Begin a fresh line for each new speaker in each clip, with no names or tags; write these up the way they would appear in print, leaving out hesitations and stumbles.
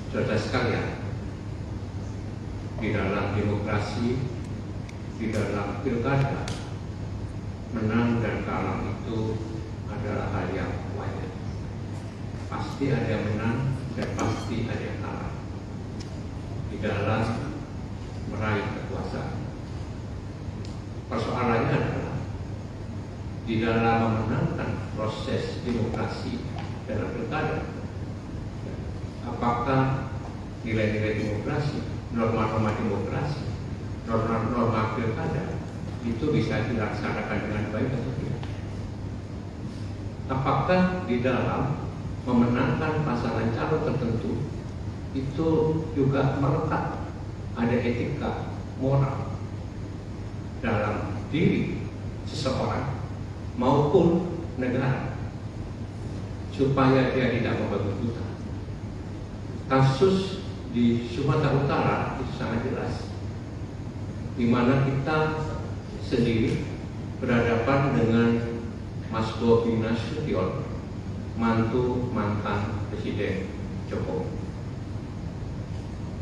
Saudara sekalian, di dalam demokrasi, di dalam pilkada, menang dan kalah itu adalah hal yang wajar. Pasti ada yang menang dan pasti ada yang kalah di dalam meraih kekuasaan. Persoalannya adalah di dalam memenangkan proses demokrasi dalam pilkada, apakah nilai-nilai demokrasi, norma-norma demokrasi, norma-norma pilkada itu bisa dilaksanakan dengan baik atau tidak? Apakah di dalam memenangkan pasangan calon tertentu itu juga melekat ada etika moral dalam diri seseorang maupun negara supaya dia tidak membangun buta? Kasus di Sumatera Utara itu sangat jelas, di mana kita sendiri berhadapan dengan Mas Bobi Nasution, mantu mantan Presiden Jokowi,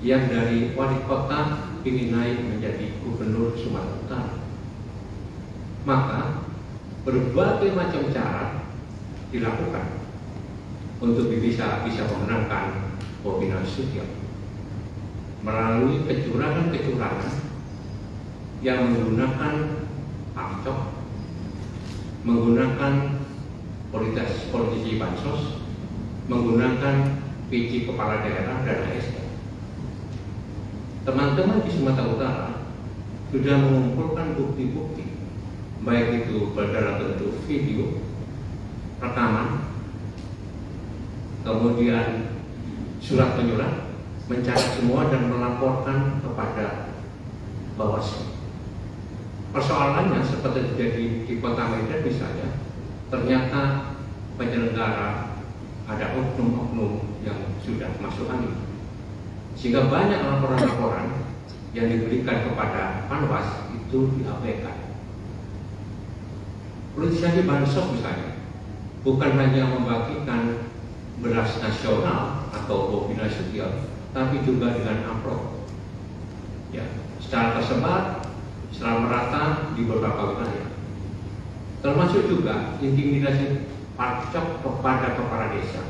yang dari wali kota ingin naik menjadi gubernur Sumatera Utara. Maka berbagai macam cara dilakukan untuk bisa memenangkan Bobi Nasution melalui kecurangan-kecurangan yang menggunakan pamcok, menggunakan politisi bansos, menggunakan PJ kepala daerah dan ASN. Teman-teman di Sumatera Utara sudah mengumpulkan bukti-bukti, baik itu dalam bentuk video, rekaman, kemudian surat menyurat, mencari semua dan melaporkan kepada Bawaslu. Persoalannya seperti terjadi di Kota Medan misalnya, ternyata penyelenggara ada oknum-oknum yang sudah masuk angin, sehingga banyak laporan-laporan yang diberikan kepada Panwas itu diabaikan. Politisasi bansos misalnya, bukan hanya membagikan beras nasional atau Bobi Nasution, tapi juga dengan amplop, ya, secara tersebar, secara merata di beberapa wilayah. Termasuk juga intimidasi pajak kepada kepala desa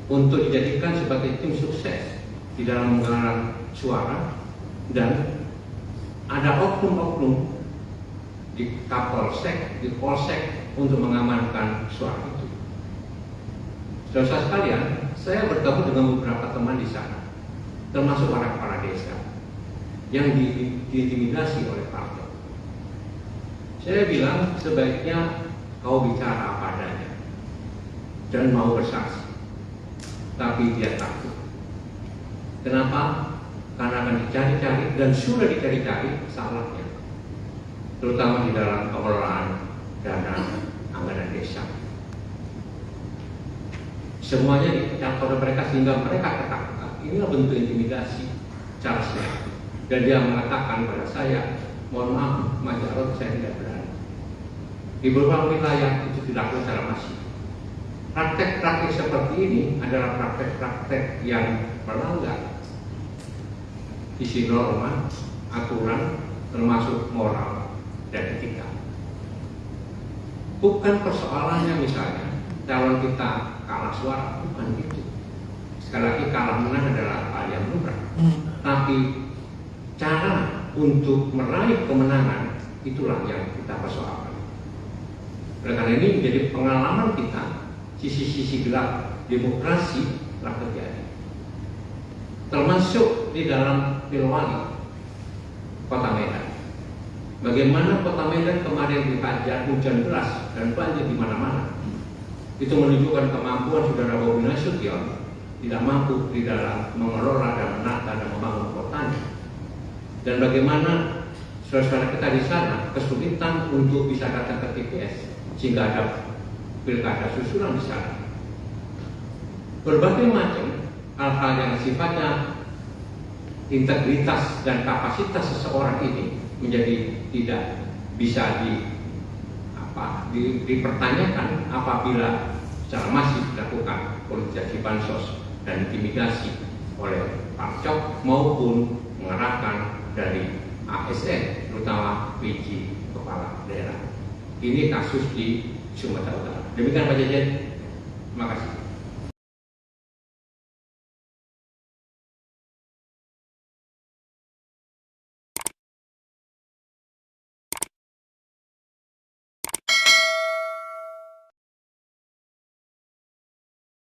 untuk dijadikan sebagai tim sukses di dalam menggalang suara, dan ada oknum-oknum di Kapolsek, di Polsek untuk mengamankan suara itu. Saudara sekalian, saya bertemu dengan beberapa teman di sana, termasuk para kepala desa yang diintimidasi oleh partai. Saya bilang sebaiknya kau bicara apa adanya dan mau bersaksi, tapi dia takut. Kenapa? Karena akan dicari-cari dan sudah dicari-cari salahnya, terutama di dalam pengelolaan dana anggaran desa. Semuanya dicatat mereka sehingga mereka ketakutan. Inilah bentuk intimidasi cara saya. Dan dia mengatakan pada saya, mohon maaf, Mas Jarod, saya tidak berani. Di beberapa wilayah itu dilakukan secara masif. Praktek-praktek seperti ini adalah praktek-praktek yang melanggar isi norma, aturan, termasuk moral dan etika. Bukan persoalannya misalnya calon kita kalah suara, bukan itu. Sekali lagi, kalah menang adalah hal yang lumrah. Tapi cara untuk meraih kemenangan itulah yang kita persoalkan. Oleh karena ini menjadi pengalaman kita, sisi-sisi gelap demokrasi telah terjadi. Termasuk di dalam Pilwali Kota Medan. Bagaimana Kota Medan kemarin dihajar hujan deras dan banjir di mana-mana. Itu menunjukkan kemampuan saudara Bobi Nasution tidak mampu di dalam mengelola dan menata dan membangun kotanya. Dan bagaimana saudara-saudara kita di sana kesulitan untuk bisa datang ke TPS sehingga ada pilkada susulan di sana. Berbagai macam hal-hal yang sifatnya integritas dan kapasitas seseorang ini menjadi tidak bisa dipertanyakan apabila secara masif dilakukan politisasi bansos dan intimidasi oleh Pak Cok maupun mengarahkan dari ASN, terutama PJ Kepala Daerah. Ini kasus di Sumatera Utara. Demikian Pak Jajan, terima kasih.